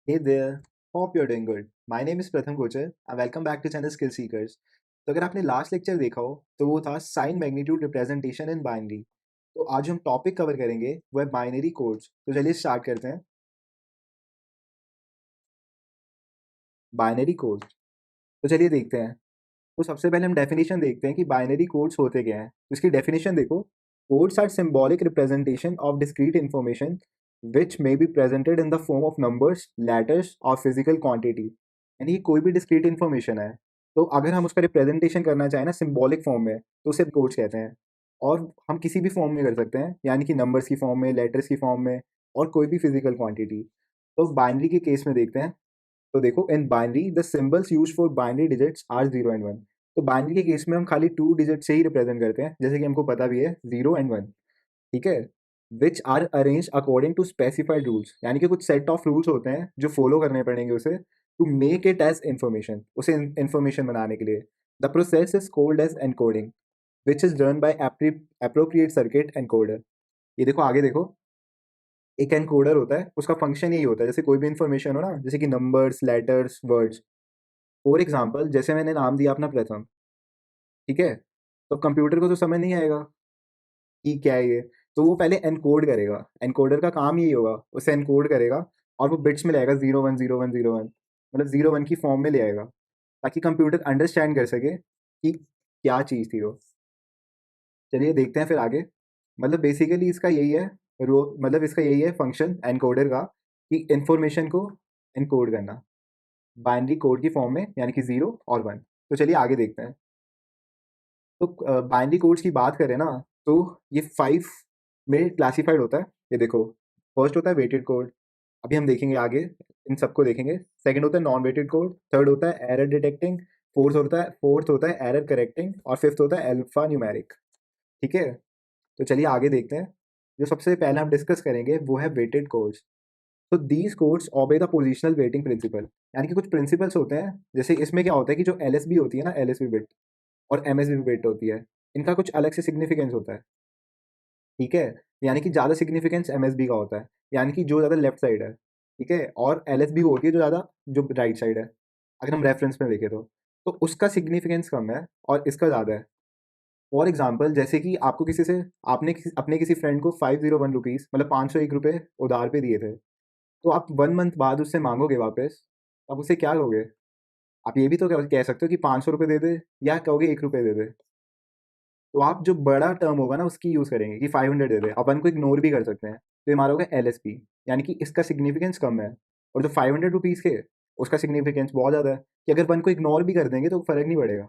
Hey there, hope you're doing good. My name is Pratham Kochar and welcome back to channel Skill Seekers. तो अगर आपने last lecture देखा हो तो वो था sign magnitude representation in binary. तो आज हम टॉपिक कवर करेंगे वो है बाइनरी कोड्स। तो चलिए स्टार्ट करते हैं। बाइनरी कोड्स, तो चलिए देखते हैं। तो सबसे पहले हम डेफिनेशन देखते हैं कि बाइनरी कोड्स होते क्या हैं। तो इसकी डेफिनेशन देखो, codes are symbolic representation of discrete information which may be presented in the form of numbers, letters और फिजिकल क्वांटिटी। यानी कि कोई भी डिस्क्रीट इंफॉर्मेशन है, तो अगर हम उसका रिप्रेजेंटेशन करना चाहें ना सिंबॉलिक फॉर्म में, तो उसे कोड्स कहते हैं। और हम किसी भी फॉर्म में कर सकते हैं, यानी कि नंबर्स की फॉर्म में, लेटर्स की फॉर्म में, और कोई भी फिजिकल क्वांटिटी। तो बाइनरी के केस में देखते हैं। तो देखो, in binary the symbols use for binary digits are 0 and 1। तो बाइनरी के केस में हम खाली 2 डिजिट से ही रिप्रेजेंट करते हैं, जैसे कि हमको पता भी है 0 एंड 1। ठीक है, which are arrange according to specified rules, यानी कि कुछ सेट ऑफ रूल्स होते हैं जो फॉलो करने पड़ेंगे उसे, to make it as information, उसे इन्फॉर्मेशन बनाने के लिए। The process is called as encoding which is run by appropriate circuit encoder. ये देखो, आगे देखो, एक एनकोडर होता है, उसका फंक्शन यही होता है, जैसे कोई भी इन्फॉर्मेशन हो ना, जैसे कि numbers, letters, words. For example, जैसे मैंने नाम दिया अपना प्रथम, ठीक है, तो कंप्यूटर को तो समझ नहीं आएगा कि क्या है ये, तो वो पहले एनकोड करेगा। एनकोडर का काम यही होगा, उसे एनकोड करेगा और वो बिट्स में लाएगा 0 1 0 1 0 1, मतलब 0 1 की फॉर्म में ले आएगा, ताकि कंप्यूटर अंडरस्टैंड कर सके कि क्या चीज़ थी वो। चलिए देखते हैं फिर आगे। मतलब बेसिकली इसका यही है, रो मतलब इसका यही है फंक्शन एनकोडर का, कि इंफॉर्मेशन को एनकोड करना बाइनरी कोड की फॉर्म में, यानी कि 0 और 1। तो चलिए आगे देखते हैं। तो बाइनरी कोड्स की बात करें ना, तो ये 5 में क्लासिफाइड होता है। ये देखो, फर्स्ट होता है वेटेड कोड, अभी हम देखेंगे आगे, इन सबको देखेंगे। सेकंड होता है नॉन वेटेड कोड, थर्ड होता है एरर डिटेक्टिंग, फोर्थ होता है एरर करेक्टिंग, और फिफ्थ होता है अल्फा न्यूमेरिक। ठीक है, तो चलिए आगे देखते हैं। जो सबसे पहले हम डिस्कस करेंगे वो है वेटेड कोड्स। तो these codes obey the positional weighting principle, यानी कि कुछ प्रिंसिपल्स होते हैं। जैसे इसमें क्या होता है कि जो एल होती है ना, एल बिट, और एम बिट होती है, इनका कुछ अलग से सिग्निफिकेंस होता है। ठीक है, यानी कि ज़्यादा सिग्निफिकेंस एम का होता है, यानी कि जो ज़्यादा लेफ्ट साइड है। ठीक है, और एल होती है जो ज़्यादा, जो राइट साइड है, अगर हम रेफरेंस में देखें तो उसका सिग्निफिकेंस कम है और इसका ज़्यादा है। फॉर एग्जाम्पल, जैसे कि आपको किसी से, अपने किसी फ्रेंड को 501 रुपीज़, मतलब 501 रुपये उधार पे दिए थे, तो आप 1 मंथ बाद उससे मांगोगे वापस, आप उससे क्या कहोगे? आप ये भी तो कह सकते हो कि 500 रुपये दे दे, या कहोगे 1 रुपये दे दे। तो आप जो बड़ा टर्म होगा ना उसकी यूज़ करेंगे कि 500 दे दे। अपन को इग्नोर भी कर सकते हैं, तो ये हमारा होगा एल, यानी कि इसका सिग्निफिकेंस कम है। और जो 500 रुपीज़ के, उसका सिग्निफिकेंस बहुत ज़्यादा है, कि अगर अपन को इग्नोर भी कर देंगे तो फ़र्क नहीं पड़ेगा।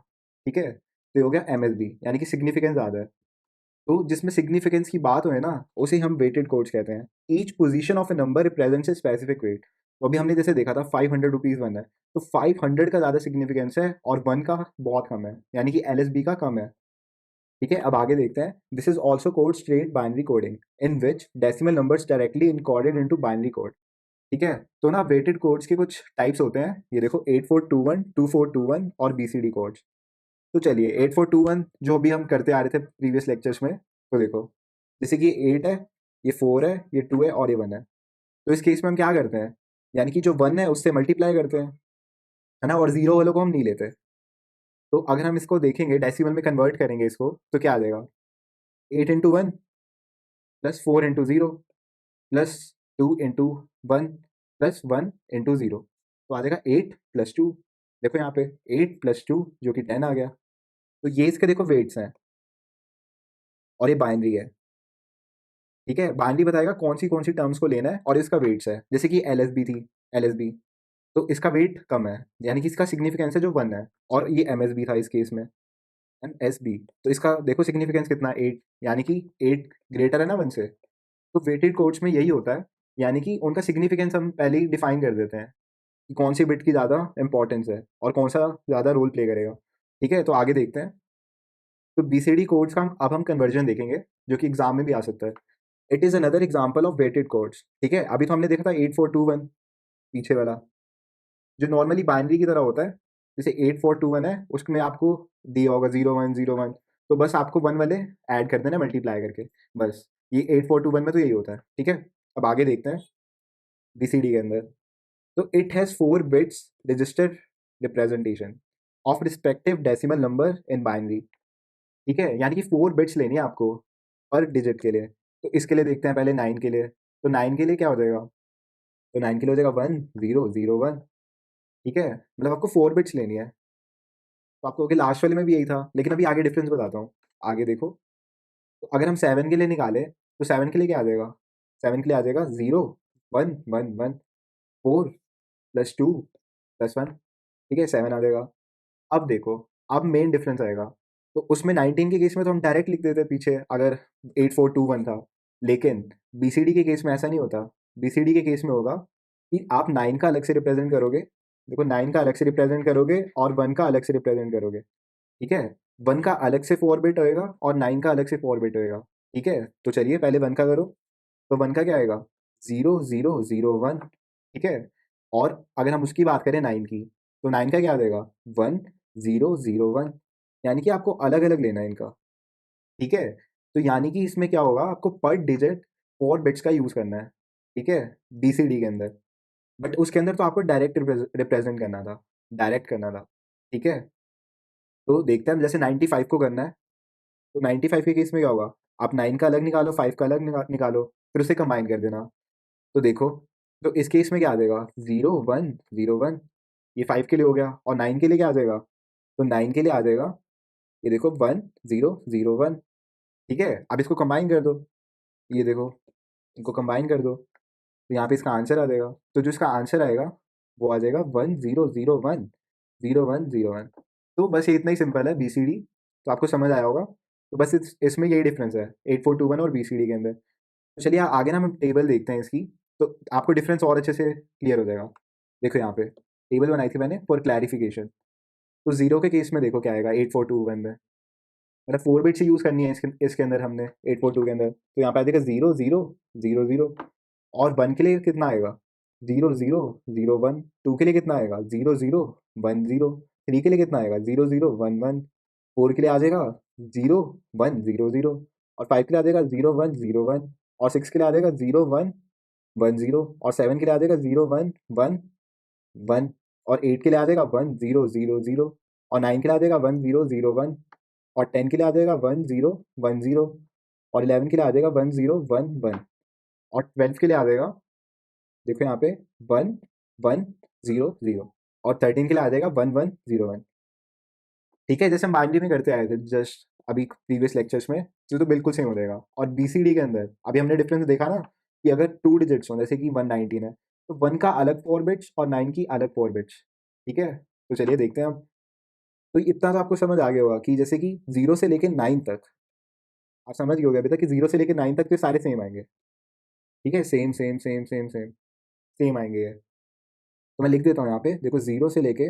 ठीक है, तो ये हो गया एम, यानी कि सिग्निफिकेंस ज़्यादा है। तो जिसमें सिग्निफिकेंस की बात हो ना, उसे हम वेटेड कोड्स कहते हैं। Each position of A number represents a specific weight. तो अभी हमने जैसे देखा था 500 रुपीज़ वन है, तो 500 का ज़्यादा सिग्निफिकेंस है और 1 का बहुत कम है, यानी कि एल का कम है। ठीक है, अब आगे देखते हैं। This is also code straight binary coding in which decimal numbers directly encoded into binary code. ठीक है, तो ना वेटेड कोड्स के कुछ टाइप्स होते हैं। ये देखो, 8421, 2421 और बीसीडी कोड्स। तो चलिए 8421 जो अभी हम करते आ रहे थे प्रीवियस लेक्चर्स में, तो देखो, जैसे कि ये 8 है, ये 4 है, ये 2 है और ये 1 है। तो इस केस में हम क्या करते हैं, यानी कि जो 1 है उससे मल्टीप्लाई करते हैं, है ना, और जीरो वालों को हम नहीं लेते। तो अगर हम इसको देखेंगे, डेसिमल में कन्वर्ट करेंगे इसको, तो क्या आ जाएगा? 8 into 1 plus 4 into 0 plus 2 into 1 plus 1 into 0, तो आ जाएगा 8 प्लस 2। देखो यहाँ पे 8 प्लस 2 जो कि 10 आ गया। तो ये इसके देखो वेट्स हैं, और ये बाइनरी है। ठीक है, बाइनरी बताएगा कौन सी टर्म्स को लेना है, और इसका वेट्स है। जैसे कि एल थी, एल तो इसका वेट कम है, यानी कि इसका सिग्निफिकेंस है जो 1 है, और ये एम था इस केस में, एम तो इसका देखो सिग्निफिकेंस कितना, 8, यानी कि 8 ग्रेटर है ना 1 से। तो वेटेड कोड्स में यही होता है, यानी कि उनका सिग्निफिकेंस हम पहले ही डिफाइन कर देते हैं कि कौन सी बिट की ज़्यादा इंपॉर्टेंस है और कौन सा ज़्यादा रोल प्ले करेगा। ठीक है, तो आगे देखते हैं। तो बीसीडी कोड्स का अब हम कन्वर्जन देखेंगे, जो कि एग्जाम में भी आ सकता है। It is another example of weighted codes. ठीक है, अभी तो हमने देखा था 8421 पीछे वाला, जो नॉर्मली बाइनरी की तरह होता है। जैसे 8421 है, उसमें आपको दिया होगा 01 01, तो बस आपको 1 वाले ऐड कर देना मल्टीप्लाई करके, बस। ये 8421 में तो यही होता है। ठीक है, अब आगे देखते हैं बीसीडी के अंदर। तो it has 4 bits register representation of respective decimal number in binary. ठीक है, यानी कि 4 बिट्स लेनी है आपको पर डिजिट के लिए। तो इसके लिए देखते हैं पहले 9 के लिए। तो 9 के लिए क्या हो जाएगा? तो 9 के लिए हो जाएगा 1 0 0 1। ठीक है, मतलब आपको 4 बिट्स लेनी है। तो आपको कि लास्ट वाले में भी यही था, लेकिन अभी आगे डिफरेंस बताता हूँ। आगे देखो, तो अगर हम 7 के लिए निकालें तो 7 के लिए क्या आ जाएगा? 7 के लिए आ जाएगा 0 1 1 1 4 प्लस 2 प्लस 1। ठीक है, 7 आ जाएगा। अब देखो, अब मेन डिफरेंस आएगा। तो उसमें 19 के केस में तो हम डायरेक्ट लिख देते पीछे, अगर 8421 था। लेकिन बीसीडी के केस में ऐसा नहीं होता। बीसीडी के केस में होगा कि आप 9 का अलग से रिप्रेजेंट करोगे। देखो, 9 का अलग से रिप्रेजेंट करोगे और 1 का अलग से रिप्रेजेंट करोगे। ठीक है, 1 का अलग से 4 बिट होएगा और 9 का अलग से 4 बिट होएगा। ठीक है, तो चलिए पहले 1 का करो। तो 1 का क्या आएगा? 0 0 0 1। ठीक है, और अगर हम उसकी बात करें 9 की, तो 9 का क्या आ जाएगा? 1 0 0 1। यानी कि आपको अलग-अलग लेना है इनका। ठीक है, तो यानी कि इसमें क्या होगा, आपको पर डिजिट 4 बिट्स का यूज़ करना है। ठीक है, बीसीडी के अंदर। बट उसके अंदर तो आपको डायरेक्ट रिप्रेजेंट करना था, डायरेक्ट करना था। ठीक है, तो देखते हैं, हम जैसे 95 को करना है। तो 95 के केस में क्या होगा? आप 9 का अलग निकालो, 5 का अलग निकालो, फिर उसे कंबाइन कर देना। तो देखो, तो इस केस में क्या आ जाएगा? 0 1 0 1। ये 5 के लिए हो गया, और 9 के लिए क्या आ जाएगा? तो 9 के लिए आ जाएगा, ये देखो, 1 0 0 1। ठीक है, अब इसको कंबाइन कर दो। ये देखो, इनको कंबाइन कर दो, तो यहाँ पे इसका आंसर आ जाएगा। तो जो इसका आंसर आएगा वो आ जाएगा 1 0 0 1 0 1 0 1। तो बस ये इतना ही सिंपल है बीसीडी। तो आपको समझ आया होगा। तो बस इसमें यही डिफरेंस है 8421 और बीसीडी के अंदर। तो चलिए आगे ना हम टेबल देखते हैं इसकी। तो आपको डिफरेंस और अच्छे से क्लियर हो जाएगा। देखो, यहाँ पे टेबल बनाई थी मैंने फॉर क्लैरिफिकेशन। तो जीरो के केस में देखो क्या आएगा 8421 में। मतलब 4 बिट से यूज़ करनी है इसके अंदर हमने 842 के अंदर। तो यहाँ पे आ जाएगा 0 0 0 0। और 1 के लिए कितना आएगा? 0 0 0 1। 2 के लिए कितना आएगा? 0 0 1 0। 3 के लिए कितना आएगा? 0 0 1 1। 4 के लिए आ जाएगा 0 1 0 0। और 5 के लिए आ जाएगा 0 1 0 1। और 6 के लिए आ जाएगा 0 1 1 0। और 7 के लिए आ जाएगा 0 1 1 1। और 8 के लिए आ जाएगा 1 0 0 0। और 9 के लिए आ जाएगा 1 0 0 1। और 10 के लिए आ जाएगा 1 0 1 0। और 11 के लिए आ जाएगा 1 0 1 1। और 12 के लिए आ जाएगा, देखो यहाँ पे, 1 1 0 0। और 13 के लिए आ जाएगा 1 1 0 1। ठीक है, जैसे हम बाइनरी में करते आए थे जस्ट अभी प्रीवियस लेक्चर्स में, तो बिल्कुल सेम हो जाएगा। और बीसीडी के अंदर अभी हमने डिफरेंस देखा ना, कि अगर 2 डिजिट्स हों, जैसे कि 119 है, तो 1 का अलग 4 बिट्स और 9 की अलग 4 बिट्स। ठीक है, तो चलिए देखते हैं अब। तो इतना तो आपको समझ आ गया होगा कि जैसे कि 0 से लेके 9 तक आप समझ गए होगे अभी तक कि 0 से लेके 9 तक तो सारे सेम आएंगे। ठीक है, same same same same same same आएंगे ये। तो मैं लिख देता हूँ यहाँ पे, देखो, 0 से लेके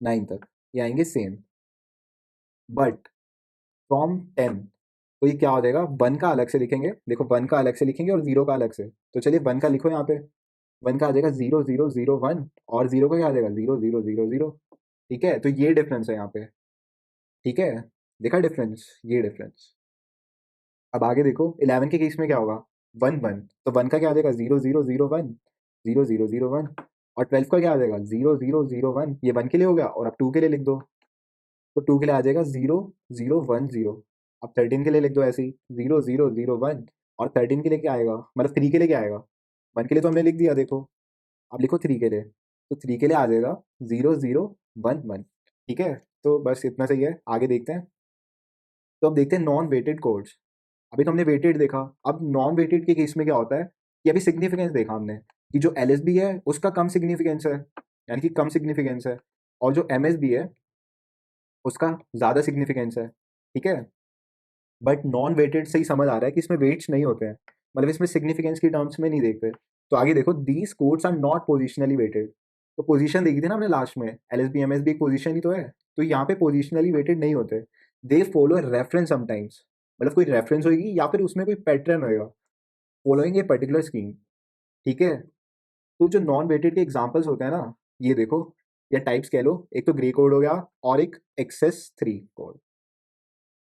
9 तक ये आएंगे सेम। बट फ्रॉम 10, तो ये क्या हो जाएगा? 1 का अलग से लिखेंगे, देखो, 1 का अलग से लिखेंगे और 0 का अलग से। तो चलिए 1 का लिखो यहाँ पे। 1 का आ जाएगा 0 0 0 1। और 0 का क्या आ जाएगा? 0 0 0 0। ठीक है, तो ये डिफरेंस है यहाँ पे। ठीक है, देखा डिफरेंस? ये डिफरेंस। अब आगे देखो, 11 के केस में क्या होगा? 1 1। तो 1 का क्या आ जाएगा? 0 0 0 1 0 0 0 1। और 12 का क्या आ जाएगा? 0 0 0 1। ये 1 के लिए हो गया, और अब 2 के लिए लिख दो। तो 2 के लिए आ जाएगा 0 0 1 0। अब 13 के लिए लिख दो ऐसे ही, 0 0 0 1। और 13 के लिए क्या आएगा, मतलब 3 के लिए क्या आएगा? 1 के लिए तो हमने लिख दिया, देखो। अब लिखो 3 के लिए। तो 3 के लिए आ जाएगा 0 0 1 1। ठीक है, तो बस इतना सही है, आगे देखते हैं। तो अब देखते हैं नॉन वेटेड कोड्स। अभी तो हमने वेटेड देखा, अब नॉन वेटेड के केस में क्या होता है कि अभी सिग्निफिकेंस देखा हमने, कि जो एलएसबी है उसका कम सिग्निफिकेंस है, यानी कि कम सिग्निफिकेंस है। और जो एमएसबी है उसका ज़्यादा सिग्निफिकेंस है। ठीक है, बट नॉन वेटेड से ही समझ आ रहा है कि इसमें वेट्स नहीं होते हैं, मतलब इसमें सिग्निफिकेंस की टर्म्स में नहीं देखते। तो आगे देखो, these codes are not positionally weighted. तो पोजीशन देखी थी ना हमने लास्ट में, एलएसबी एमएसबी एक पोजीशन ही तो है। तो यहाँ पे पोजिशनली वेटेड नहीं होते। दे फॉलो रेफरेंस समटाइम्स, मतलब कोई रेफरेंस होगी या फिर उसमें कोई पैटर्न होएगा फॉलोइंग ए पर्टिकुलर स्कीम। ठीक है, तो जो नॉन वेटेड के एग्जांपल्स होते हैं ना, ये देखो, या टाइप्स कह लो, एक तो ग्रे कोड हो गया और एक एक्सेस 3 कोड।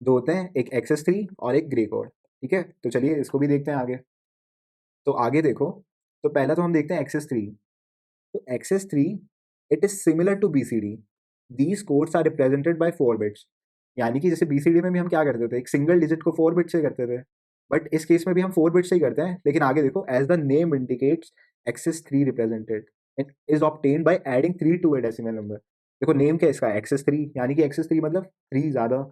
दो होते हैं, एक एक्सेस 3 और एक ग्रे कोड। ठीक है, तो चलिए इसको भी देखते हैं आगे। तो आगे देखो, तो पहला तो हम देखते हैं XS3। तो XS3 it is similar to BCD। These codes are represented by 4 bits. यानी कि जैसे BCD में भी हम क्या करते थे, एक सिंगल डिजिट को 4 बिट से करते थे, बट इस केस में भी हम 4 बिट से ही करते हैं। लेकिन आगे देखो, as the name indicates XS3 represented it is obtained by adding 3 to a decimal number. देखो नेम क्या है इसका, XS3, यानी कि XS3 मतलब 3 ज़्यादा।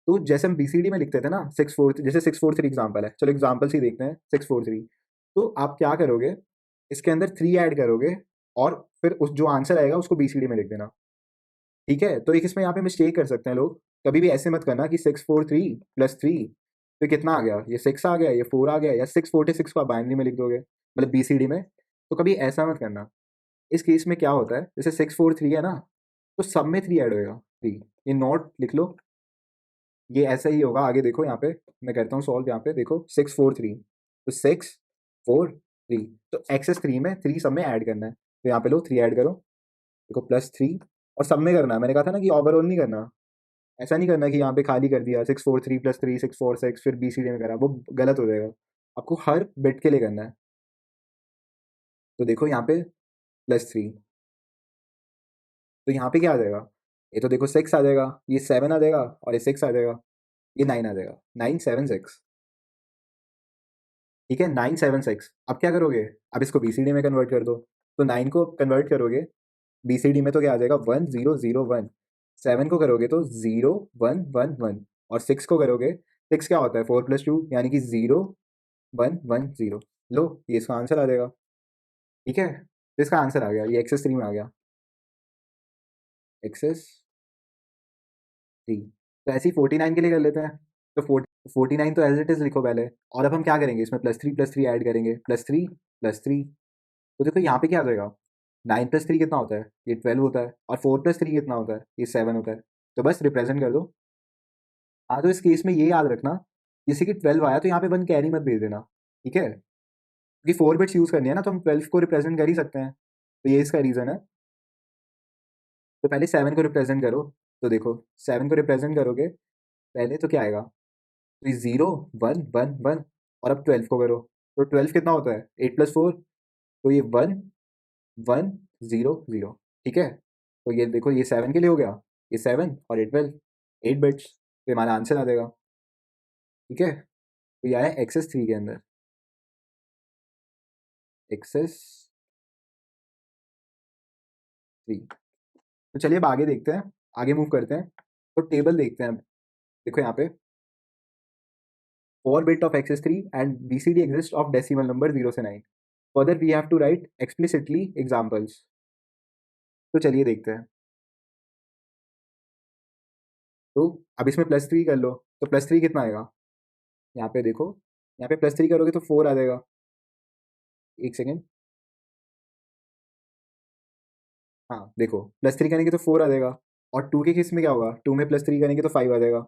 तो जैसे हम BCD में लिखते थे ना 643, जैसे 643 एग्जाम्पल है, चलो एग्जाम्पल्स ही देखते हैं। 643, तो आप क्या करोगे, इसके अंदर 3 ऐड करोगे और फिर उस जो आंसर आएगा उसको BCD में लिख देना। ठीक है, तो एक इसमें यहाँ पे मिस्टेक कर सकते हैं लोग। कभी भी ऐसे मत करना कि 643 प्लस 3, तो कितना आ गया, ये 6 आ गया, ये 4 आ गया, या 646 को आप बाइनरी में लिख दोगे, मतलब BCD में। तो कभी ऐसा मत करना। इस केस में क्या होता है, जैसे 643 है ना, तो सब में 3 ऐड होएगा, 3। ये नोट लिख लो, ये ऐसा ही होगा। आगे देखो यहाँ पे मैं करता हूँ सॉल्व। यहाँ पे देखो 643, तो 643, तो XS3 में 3 सब में ऐड करना है। तो यहाँ पे लो 3 ऐड करो, देखो +3, और सब में करना है। मैंने कहा था ना कि ओवरऑल नहीं करना। ऐसा नहीं करना कि यहाँ पे खाली कर दिया 643 + 3 646 फिर BCD में करा, वो गलत हो जाएगा। आपको हर बिट के लिए करना है। तो देखो यहाँ पे +3, तो यहाँ पे क्या आ जाएगा, ये तो देखो 6 आ जाएगा, ये 7 आ जाएगा, और ये 6 आ जाएगा, ये 9 आ जाएगा, 976। ठीक है, 976। अब क्या करोगे, अब इसको BCD में कन्वर्ट कर दो। तो 9 को कन्वर्ट करोगे BCD में तो क्या आ जाएगा, 1001। 7 को करोगे तो 0111, और 6 को करोगे, 6 क्या होता है, 4 + 2, यानी कि 0110। लो ये इसका आंसर आ जाएगा। ठीक है, तो इसका आंसर आ गया, ये XS3 में आ गया, XS3। तो ऐसे ही 49 के लिए कर लेते हैं। तो 49 तो एज इट इज लिखो पहले, और अब हम क्या करेंगे, इसमें +3 ऐड करेंगे, +3 +3। तो देखो यहाँ पे क्या आ जाएगा, 9 + 3 कितना होता है, ये 12 होता है, और 4 + 3 कितना होता है, ये 7 होता है। तो बस रिप्रेजेंट कर दो। हाँ, तो इस केस में ये याद रखना, जैसे कि 12 आया तो यहाँ पे 1 कैरी मत भेज देना। ठीक है, क्योंकि 4 बिट्स यूज़ करनी है ना, तो हम 12 को रिप्रेजेंट कर ही सकते हैं। तो ये इसका रीज़न है। तो पहले 7 को रिप्रेजेंट करो। तो देखो 7 को रिप्रेजेंट करोगे पहले, तो क्या आएगा, तो ये 0 1 1 1, और अब 12 को करो। तो 12 कितना होता है, 8 + 4, तो ये 1 1 0 0। ठीक है, तो ये देखो, ये 7 के लिए हो गया, ये 7 और ये 12, 8 बिट्स, तो हमारा आंसर आ जाएगा। ठीक है, तो ये आया XS3 के अंदर, XS3। तो चलिए अब आगे देखते हैं, आगे मूव करते हैं। तो टेबल देखते हैं अब। देखो यहाँ पे 4 bit of XS3 and BCD exists of decimal number 0 से 9। Further we have to write explicitly examples। तो चलिए देखते हैं। तो अब इसमें +3 कर लो, तो +3 कितना आएगा, यहाँ पे देखो, यहाँ पे +3 करोगे तो 4 आ जाएगा। एक सेकेंड, हाँ देखो, +3 करेंगे तो 4 आ जाएगा, और 2 के केस में क्या होगा, 2 में +3 करेंगे तो 5 आ जाएगा।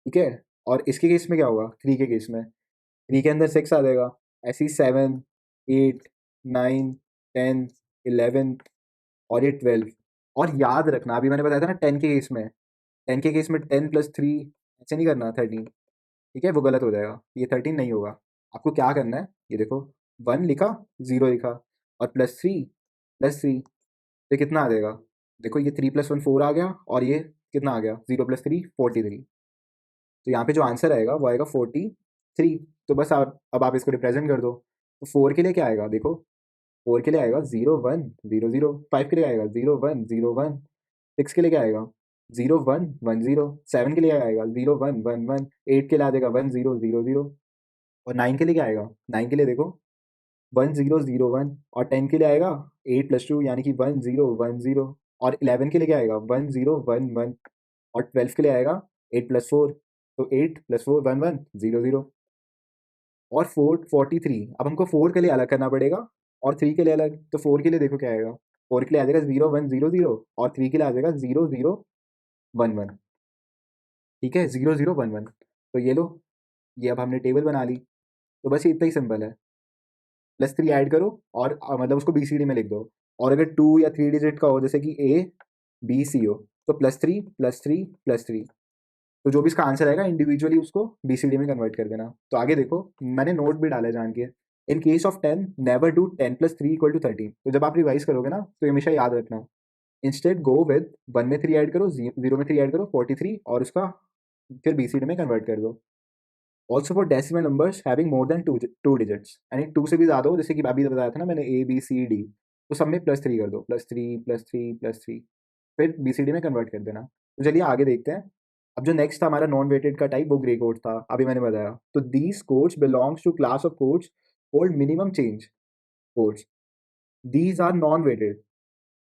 ठीक है, और इसके केस में क्या होगा, 3 के केस में, 3 के अंदर 6 आ जाएगा। ऐसे ही 7 8 9 10 11, और ये 12। और याद रखना, अभी मैंने बताया था ना 10 के केस में, 10 के केस में 10 + 3 ऐसे नहीं करना, 13। ठीक है, वो गलत हो जाएगा, ये 13 नहीं होगा। आपको क्या करना है, ये देखो, 1 लिखा, 0 लिखा, और +3 तो कितना आ जाएगा, देखो ये 3 + 1 4 आ गया, और ये कितना आ गया, 0 + 3 43। तो यहाँ पे जो आंसर आएगा वो आएगा 43। तो बस आप अब आप इसको रिप्रेजेंट कर दो। तो 4 के लिए क्या आएगा, देखो 4 के लिए आएगा 0 1 0 0, 5 के लिए आएगा 0 1 0 1, 6 के लिए क्या आएगा 0 1 1 0, 7 के लिए आएगा 0 1 1 1, 8 के लिए आ जाएगा 1 0 0 0, और 9 के लिए क्या आएगा, 9 के लिए देखो 1 0 0 1, और 10 के लिए आएगा 8 + 2 यानी कि 1 0 1 0, और 11 के लिए क्या आएगा 1 0 1 1, और 12 के लिए आएगा 8 + 4, तो 8 + 4 1 1 0 0, और 43। अब हमको 4 के लिए अलग करना पड़ेगा, और 3 के लिए अलग। तो 4 के लिए देखो क्या आएगा, 4 के लिए आ जाएगा 0 1 0 0, और 3 के लिए आ जाएगा 0 0 1 1। ठीक है, 0 0 1 1। तो ये लो, ये अब हमने टेबल बना ली। तो बस ये इतना ही सिंपल है, +3 ऐड करो, और मतलब उसको BCD में लिख दो। और अगर 2 या 3 डिजिट का हो, जैसे कि ABC हो, तो +3 +3 +3, तो जो भी इसका आंसर आएगा इंडिविजुअली उसको BCD में कन्वर्ट कर देना। तो आगे देखो, मैंने नोट भी डाला है जान के। In case of 10 never do 10 plus 3 equal to 13। तो जब आप रिवाइज करोगे ना तो हमेशा याद रखना, इंस्टेड गो विद 1 में 3 ऐड करो, 0 में 3 ऐड करो, 43, और उसका फिर बीसीडी में कन्वर्ट कर दो। Also for decimal numbers having more than two digits, यानी 2 से भी ज़्यादा हो, जैसे कि अभी बताया था ना मैंने ABCD, तो सब में +3 कर दो, +3 फिर BCD में कन्वर्ट कर देना। तो चलिए आगे देखते हैं। अब जो नेक्स्ट था हमारा नॉन वेटेड का टाइप, वो ग्रे कोड था, अभी मैंने बताया। तो these codes belongs to class of codes hold minimum change codes. These are non weighted,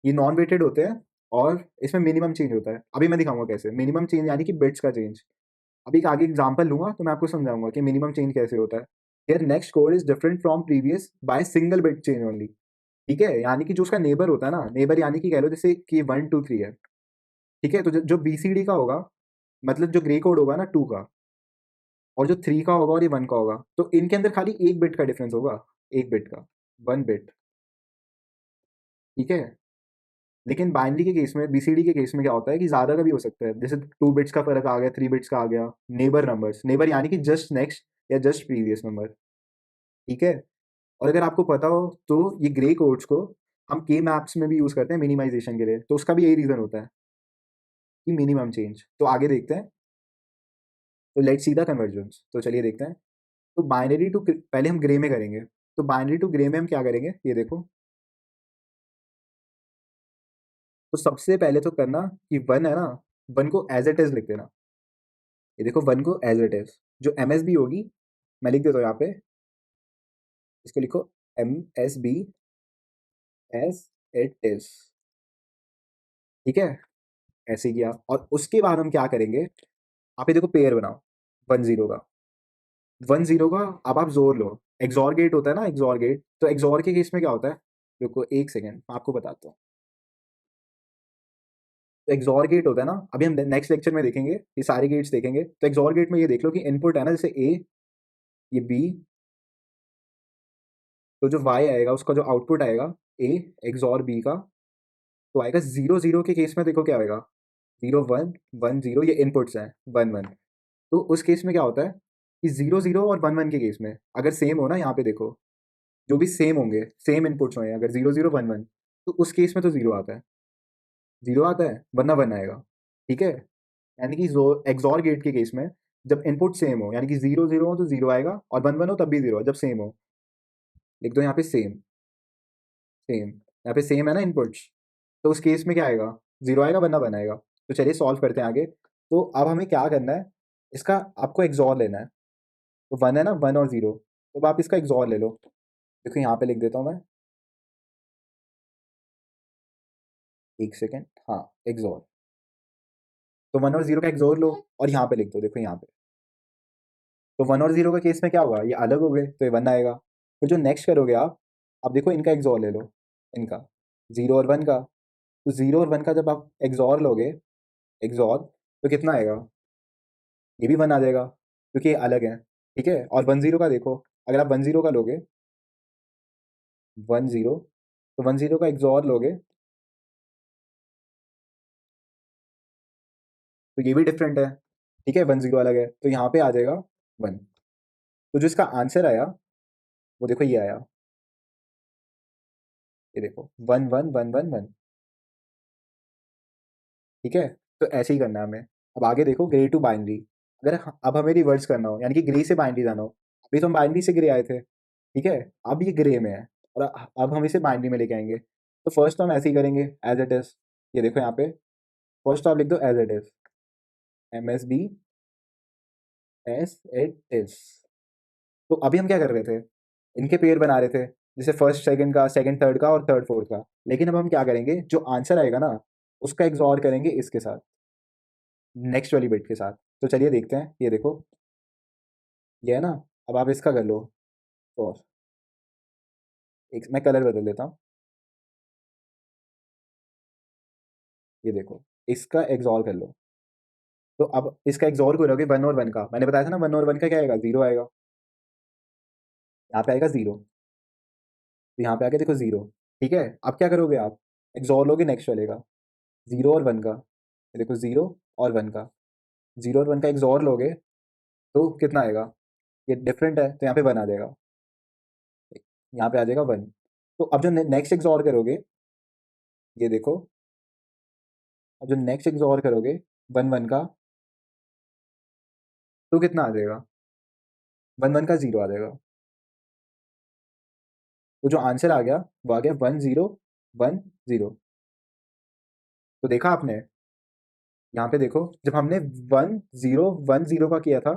ये नॉन वेटेड होते हैं और इसमें मिनिमम चेंज होता है। अभी मैं दिखाऊंगा कैसे मिनिमम चेंज, यानी कि बिट्स का चेंज। अभी एक आगे एग्जांपल लूंगा तो मैं आपको समझाऊंगा कि मिनिमम चेंज कैसे होता है। Here next code is different from previous by single bit change only. ठीक है, यानी कि जो उसका नेबर होता है ना, नेबर यानी कि कह लो जैसे कि 1 2 3 है। ठीक है, तो जो BCD का होगा, मतलब जो ग्रे कोड होगा ना 2 का, और जो 3 का होगा और ये 1 का होगा, तो इनके अंदर खाली एक बिट का डिफरेंस होगा, एक बिट का, 1 बिट। ठीक है, लेकिन बाइनरी के केस में, BCD के केस में क्या होता है कि ज़्यादा का भी हो सकता है, जैसे 2 बिट्स का फर्क आ गया, 3 बिट्स का आ गया। नेबर नंबर्स, नेबर यानी कि जस्ट नेक्स्ट या जस्ट प्रीवियस नंबर। ठीक है, और अगर आपको पता हो तो ये ग्रे कोड्स को हम के मैप्स में भी यूज़ करते हैं मिनिमाइजेशन के लिए, तो उसका भी यही रीज़न होता है कि मिनिमम चेंज। तो आगे देखते हैं। तो लेट्स सी द कन्वर्जन्स, तो चलिए देखते हैं। तो बाइनरी टू, पहले हम ग्रे में करेंगे। तो बाइनरी टू ग्रे में हम क्या करेंगे, ये देखो। तो सबसे पहले तो करना कि 1 है ना, 1 को एज इट इज लिख देना। ये देखो 1 को एज इट इज, जो MSB होगी, मैं लिख देता हूँ यहाँ पे, इसको लिखो MSB एज इट इज। ठीक है, ऐसे किया, और उसके बाद हम क्या करेंगे, आप ये देखो पेयर बनाओ 1 0 का, 1 0 का। अब आप जोर लो, एक्सॉर गेट होता है ना, एक्सॉर गेट, तो एक्सॉर के केस में क्या होता है, रुको एक सेकेंड मैं आपको बताता हूँ। तो एक्सॉर गेट होता है ना, अभी हम नेक्स्ट लेक्चर में देखेंगे, ये सारे गेट्स देखेंगे। तो एक्सॉर गेट में ये देख लो कि इनपुट है ना, जैसे A, ये B, तो जो Y आएगा उसका जो आउटपुट आएगा A एक्सॉर B का, तो आएगा 0 0 के केस में देखो क्या आएगा, 0 1 1 0, ये इनपुट्स हैं 1 1। तो उस केस में क्या होता है कि 0 0 और 1 1 के केस में अगर सेम हो ना, यहाँ पे देखो जो भी सेम होंगे, सेम इनपुट्स होंगे, अगर 0 0 1 1, तो उस केस में तो 0 आता है, 0 आता है, वरना 1 आएगा। ठीक है, यानी कि एक्सॉर गेट के केस में जब इनपुट सेम हो, यानी कि 0 0 हो तो 0 आएगा, और 1 1 हो तब भी 0, जब सेम हो। लिख दो यहाँ पे सेम, सेम, यहाँ पे सेम है ना इनपुट्स, तो उस केस में क्या आएगा, 0 आएगा, वरना 1 आएगा। तो चलिए सॉल्व करते हैं आगे। तो अब हमें क्या करना है, इसका आपको एक्सॉर लेना है। तो 1 है ना, 1 और 0, तो अब आप इसका एक्सॉर ले लो। देखो यहाँ पे लिख देता हूँ मैं, एक सेकेंड, हाँ एक्सॉर। तो 1 और 0 का एक्सॉर लो और यहाँ पे लिख दो, देखो यहाँ पे। तो 1 और 0 का केस में क्या होगा, ये अलग हो गए तो ये 1 आएगा। फिर जो नेक्स्ट करोगे आप, अब देखो इनका एक्सॉर ले लो, इनका 0 और 1 का। तो 0 और 1 का जब आप एक्सॉर लोगे, एक्सॉर, तो कितना आएगा, ये भी 1 आ जाएगा, क्योंकि ये अलग है। ठीक है, और 1 0 का देखो, अगर आप 1 0 का लोगे, 1 0, तो 1 0 का एक्सॉर लोगे, तो ये भी डिफरेंट है। ठीक है, 1 0 अलग है, तो यहाँ पे आ जाएगा 1। तो जो इसका आंसर आया वो देखो ये आया, ये देखो 1 1 1 1 1। ठीक है, तो ऐसे ही करना है हमें। अब आगे देखो ग्रे टू बाइनरी, अगर अब हमें रिवर्स करना हो, यानी कि ग्रे से बाइनरी जाना हो। अभी तो हम बाइनरी से ग्रे आए थे, ठीक है, अब ये ग्रे में है, और अब हम इसे बाइनरी में लेके आएंगे। तो फर्स्ट तो हम ऐसे ही करेंगे एज इट इज। ये देखो यहाँ पे, फर्स्ट आप लिख दो as it is, MSB as it is. तो अभी हम क्या कर रहे थे, इनके पेयर बना रहे थे, जैसे फर्स्ट सेकंड का, सेकंड थर्ड का, और थर्ड फोर्थ का। लेकिन अब हम क्या करेंगे, जो आंसर आएगा ना, उसका एक्सऑर करेंगे इसके साथ, नेक्स्ट वाली बिट के साथ। तो चलिए देखते हैं, ये देखो ये है ना। अब आप इसका कर लो, और एक मैं कलर बदल देता हूँ, ये देखो इसका एक्सऑर कर लो। तो अब इसका एक्सऑर करोगे 1 और 1 का, मैंने बताया था ना 1 और 1 का क्या आएगा, 0 आएगा, यहाँ पे आएगा 0। तो यहाँ पे आके देखो 0। ठीक है, अब क्या करोगे आप, एक्सऑर लोगे नेक्स्ट वाले का, 0 और 1 का। ये देखो 0 और 1 का, 0 और 1 का एक्सऑर लोगे तो कितना आएगा, ये डिफरेंट है तो यहाँ पे 1 आ जाएगा। यहाँ पे आ जाएगा 1। तो अब जो नेक्स्ट एक्सॉर करोगे, ये देखो, अब जो नेक्स्ट एक्सॉर करोगे 1 1 का, तो कितना आ जाएगा? 1 1 का 0 आ जाएगा। तो जो आंसर आ गया वो आ गया 1 0 1 0। तो देखा आपने, यहाँ पे देखो, जब हमने 1 0 1 0 का किया था,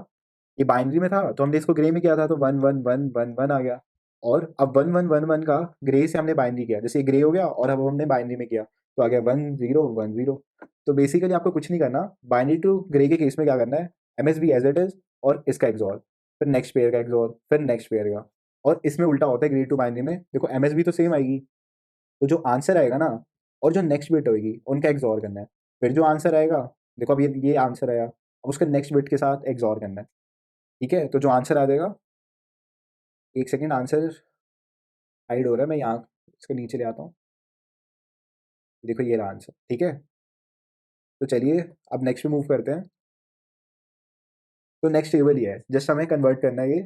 ये बाइनरी में था, तो हमने इसको ग्रे में किया था, तो 1 1 1 1 1 आ गया। और अब 1 1 1 1 का ग्रे से हमने बाइनरी किया, जैसे ये ग्रे हो गया और अब हमने बाइनरी में किया, तो आ गया 1 0 1 0। तो बेसिकली आपको कुछ नहीं करना, बाइनरी टू ग्रे के केस में क्या करना है, एमएसबी एज इट इज, और इसका एक्सॉर, फिर नेक्स्ट पेयर का एक्सॉर, फिर नेक्स्ट पेयर का। और इसमें उल्टा होता है ग्रे टू बाइनरी में, देखो एमएसबी तो सेम आएगी, तो जो आंसर आएगा ना, और जो नेक्स्ट बिट होगी उनका एक्सॉर करना है। फिर जो आंसर आएगा, देखो अब ये आंसर आया, अब उसका नेक्स्ट बिट के साथ एक्सॉर करना है। ठीक है, तो जो आंसर आ जाएगा, एक सेकेंड, आंसर हाइड हो रहा है, मैं यहाँ इसको नीचे ले आता हूँ। देखो ये रहा आंसर। ठीक है, तो चलिए अब नेक्स्ट पे मूव करते हैं। तो नेक्स्ट टेबल ये है, जस्ट हमें कन्वर्ट करना है ये।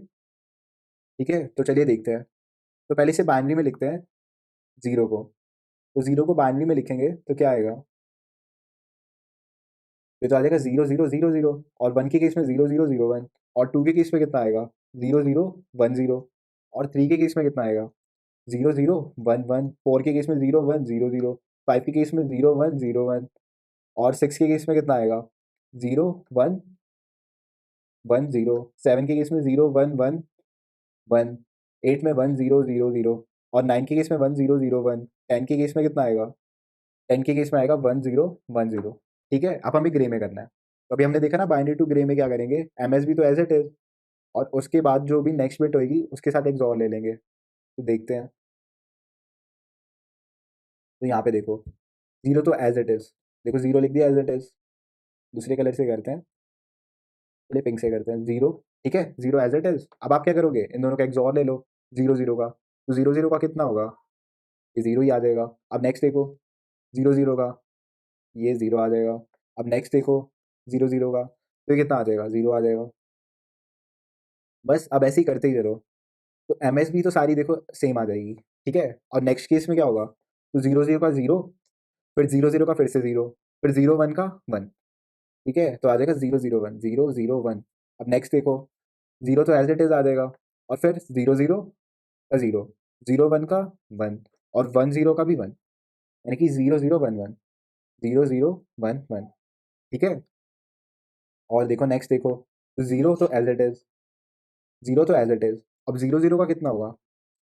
ठीक है, तो चलिए देखते हैं। तो पहले से बाइनरी में लिखते हैं जीरो को। तो जीरो को बाइनरी में लिखेंगे तो क्या आएगा, ये तो आ जाएगा 0 0 0 0। और 1 के केस में 0 0 0 1। और 2 के केस में कितना आएगा, 0 0 1 0। और 3 के केस में कितना आएगा, 0 0 1 1। 4 के केस में 0 1 0 0। 5 के केस में 0 1 0 1। और 6 के केस में कितना आएगा, 0 1 1 0। 7 के केस में 0 1 1 1। 8 में 1 0 0 0। और 9 के केस में 1 0 0 1। 10 के केस में कितना आएगा, 10 के केस में आएगा 1 0 1 0। ठीक है, अब हमें ग्रे में करना है। तो अभी हमने देखा ना, बाइनरी टू ग्रे में क्या करेंगे, एमएसबी तो एज इट इज, और उसके बाद जो भी नेक्स्ट बिट होगी उसके साथ एक और ले लेंगे। तो देखते हैं। तो यहाँ पे देखो, जीरो तो एज इट इज, देखो जीरो लिख दिया एज इट इज। दूसरे कलर से करते हैं, पहले पिंक से करते हैं जीरो। ठीक है, जीरो एज इट इज। अब आप क्या करोगे, इन दोनों का एक और ले लो, जीरो जीरो का। तो जीरो जीरो का कितना होगा, ये जीरो ही आ जाएगा। अब नेक्स्ट देखो, जीरो जीरो का, ये जीरो आ जाएगा। अब नेक्स्ट देखो, जीरो जीरो का, तो ये कितना आ जाएगा, जीरो आ जाएगा। बस अब ऐसे ही करते ही चलो। तो एमएसबी तो सारी देखो सेम आ जाएगी। ठीक है, और नेक्स्ट केस में क्या होगा, तो जीरो जीरो का जीरो, फिर जीरो जीरो का फिर से जीरो, फिर जीरो वन का वन। ठीक है, तो आ जाएगा zero zero one, zero zero one. अब नेक्स्ट देखो, जीरो तो एज इट इज आ जाएगा, और फिर जीरो जीरो का जीरो, जीरो वन का वन, और वन जीरो का भी वन, यानी कि zero zero one one, zero zero one one. ठीक है, और देखो नेक्स्ट देखो, तो जीरो तो एज इट इज, जीरो तो एज इट इज। अब जीरो जीरो का कितना होगा,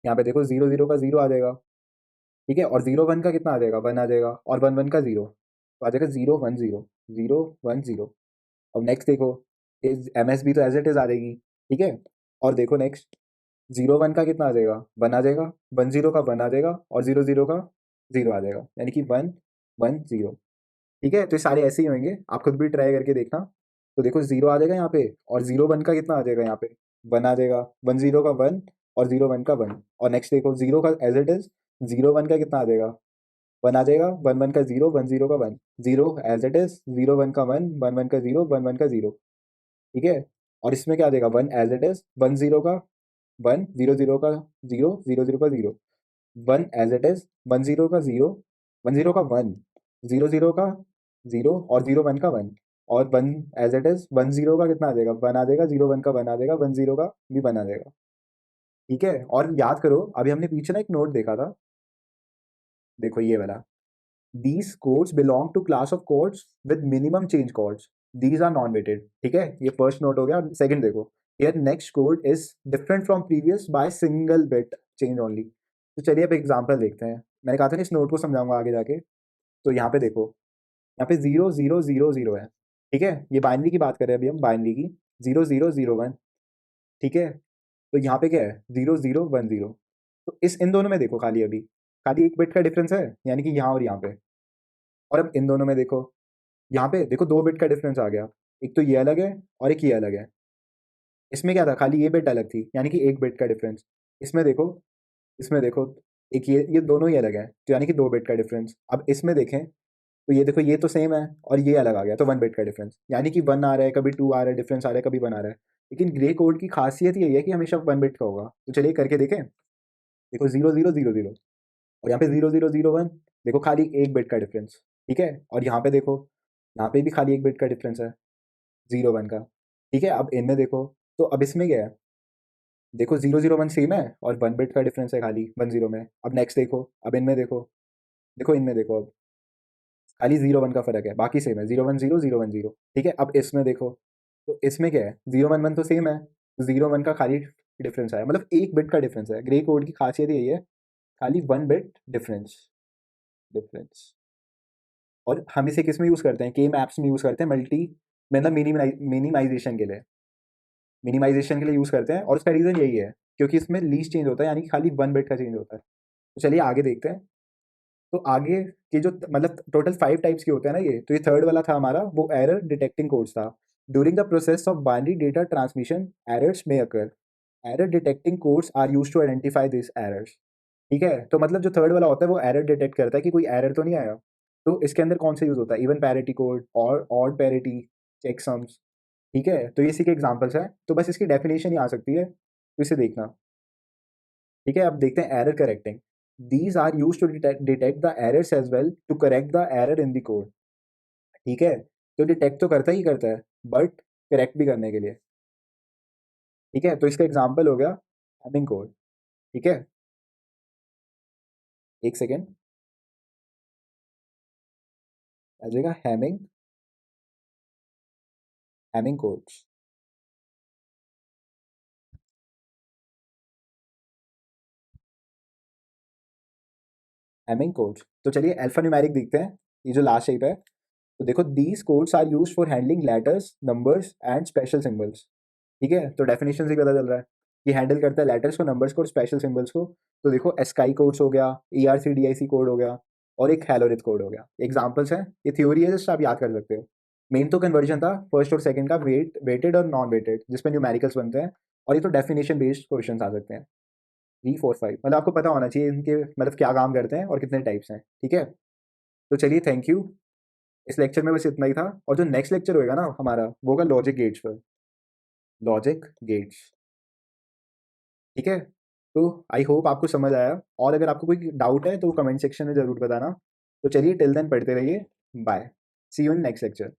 यहाँ पे देखो जीरो जीरो का जीरो आ जाएगा। ठीक है, और जीरो वन का कितना आ जाएगा, वन आ जाएगा, और वन वन का जीरो, तो आ जाएगा zero one zero, zero one zero. अब नेक्स्ट देखो, एम एस बी तो एज इट इज आ जाएगी। ठीक है, और देखो नेक्स्ट, जीरो वन का कितना आ जाएगा, वन आ जाएगा, वन जीरो का वन आ जाएगा, और जीरो जीरो का जीरो आ जाएगा, यानी कि वन वन जीरो। ठीक है, तो ये सारे ऐसे ही होंगे, आप खुद भी ट्राई करके देखना। तो देखो जीरो आ जाएगा यहाँ पे, और जीरो वन का कितना आ जाएगा यहाँ पे, वन आ जाएगा, वन जीरो का वन, और जीरो वन का वन। और नेक्स्ट देखो, जीरो का as it is, zero one का कितना आ जाएगा, वन आ जाएगा, वन वन का जीरो, वन जीरो का one, zero as it is, zero one का वन, वन वन का जीरो, वन वन का जीरो। ठीक है, और इसमें क्या आ जाएगा, one as it is, one zero का वन, जीरो जीरो का जीरो, जीरो जीरो का zero, one as it is, one zero का जीरो, वन जीरो का वन, जीरो जीरो का जीरो, और जीरो वन का वन, और one as it is, one zero का कितना आ जाएगा, वन आ जाएगा, जीरो वन का वन आ जाएगा, वन जीरो का भी वन आ जाएगा। ठीक है, और याद करो, अभी हमने पीछे ना एक नोट देखा था, देखो ये वाला, these codes belong to class of codes with minimum change codes, these are non weighted। ठीक है, ये फर्स्ट नोट हो गया। सेकंड देखो, here next code is different from previous by single bit change only। तो चलिए अब एग्जांपल देखते हैं, मैंने कहा था ना इस नोट को समझाऊंगा आगे जाके। तो यहाँ पे देखो, यहाँ पे जीरो जीरो जीरो जीरो है। ठीक है, ये बाइनरी की बात कर रहे हैं अभी हम, बाइनरी की, जीरो जीरो जीरो वन। ठीक है, तो यहाँ पे क्या है, जीरो जीरो वन जीरो। तो इस इन दोनों में देखो, खाली अभी खाली एक बिट का डिफरेंस है, यानी कि यहाँ और यहाँ पे। और अब इन दोनों में देखो, यहाँ पे देखो दो बिट का डिफरेंस आ गया, एक तो ये अलग है और एक ये अलग है। इसमें क्या था, खाली ये बिट अलग थी, यानी कि एक बिट का डिफरेंस। इसमें देखो, इसमें देखो, एक ये दोनों ही अलग है, तो यानी कि दो बिट का डिफरेंस। अब इसमें देखें, तो ये देखो, ये तो सेम है और ये अलग आ गया, तो वन बिट का डिफरेंस, यानी कि वन आ रहा है, कभी टू आ रहा है, डिफरेंस आ रहा है, कभी वन आ रहा है। लेकिन ग्रे कोड की खासियत यही है कि हमेशा वन बिट का होगा। तो चलिए करके देखें। देखो 0000 और यहाँ पे 0001, देखो खाली एक बिट का डिफरेंस, ठीक है। और यहाँ पे देखो, यहाँ पे भी खाली एक बिट का डिफरेंस है 01 का, ठीक है। अब इनमें देखो, तो अब इसमें क्या है, देखो 001 सेम है और 1 बिट का डिफरेंस है खाली 10 में। अब नेक्स्ट देखो, अब इनमें देखो, देखो इनमें देखो, अब खाली 01 का फर्क है, बाकी सेम है 010 010, ठीक है। अब इसमें देखो, तो इसमें क्या है, 011 तो सेम है, 01 का खाली डिफरेंस है, मतलब एक बिट का डिफरेंस है। ग्रे कोड की खासियत यही है, खाली 1 बिट डिफरेंस, डिफरेंस। और हम इसे किस में यूज़ करते हैं, केम ऐप्स में यूज़ करते हैं, मल्टी मतलब मिनिमाइजेशन के लिए, मिनिमाइजेशन के लिए यूज़ करते हैं। और उसका रीज़न यही है, क्योंकि इसमें लीस्ट चेंज होता है, यानी कि खाली 1 बिट का चेंज होता है। तो चलिए आगे देखते हैं। तो आगे के जो मतलब टोटल 5 टाइप्स के होते हैं ना ये, तो ये थर्ड वाला था हमारा, वो एरर डिटेक्टिंग कोड्स था। During the process of binary data transmission errors में occur, error detecting codes are used to identify this errors, ठीक है। तो मतलब जो थर्ड वाला होता है वो एरर डिटेक्ट करता है कि कोई एरर तो नहीं आया। तो इसके अंदर कौन सा यूज़ होता है, इवन पैरिटी कोड और ऑड पैरिटी, चेकसम्स, ठीक है। तो ये इसी के एग्जांपल्स हैं, तो बस इसकी डेफिनेशन ही आ सकती है, तो इसे देखना, ठीक है। अब देखते हैं error correcting. These are use to detect the errors as well to correct the error in the code, ठीक है। तो डिटेक्ट तो करता ही करता है, बट करेक्ट भी करने के लिए, ठीक है। तो इसका एग्जांपल हो गया हैमिंग कोड, ठीक है। एक सेकेंड, आ जाएगा Hamming, Hamming codes, Hamming codes. तो चलिए अल्फा न्यूमेरिक देखते हैं, ये जो लास्ट शेप है। तो देखो, these codes are use for handling letters, numbers and special symbols, ठीक है। तो डेफिनेशन से ही पता चल रहा है कि हैंडल करता है लेटर्स को, नंबर्स को और स्पेशल सिंबल्स को। तो देखो एस्काई कोड्स हो गया, ERCDIC कोड हो गया, और एक हेलोरिथ कोड हो गया। एग्जांपल्स हैं, ये थ्योरी है, जस्ट आप याद कर सकते हो। मेन तो कन्वर्जन था फर्स्ट और सेकंड का, वेटेड और नॉन वेटेड, जिसमें न्यूमेरिकल्स बनते हैं। और ये तो डेफिनेशन बेस्ड क्वेश्चन आ सकते हैं, 3 4 5, मतलब आपको पता होना चाहिए इनके मतलब क्या काम करते हैं और कितने टाइप्स हैं, ठीक है। तो चलिए थैंक यू, इस लेक्चर में बस इतना ही था। और जो नेक्स्ट लेक्चर होएगा ना हमारा, वो होगा लॉजिक गेट्स पर, लॉजिक गेट्स, ठीक है। तो आई होप आपको समझ आया, और अगर आपको कोई डाउट है तो कमेंट सेक्शन में ज़रूर बताना। तो चलिए टिल देन पढ़ते रहिए, bye, see you in next lecture.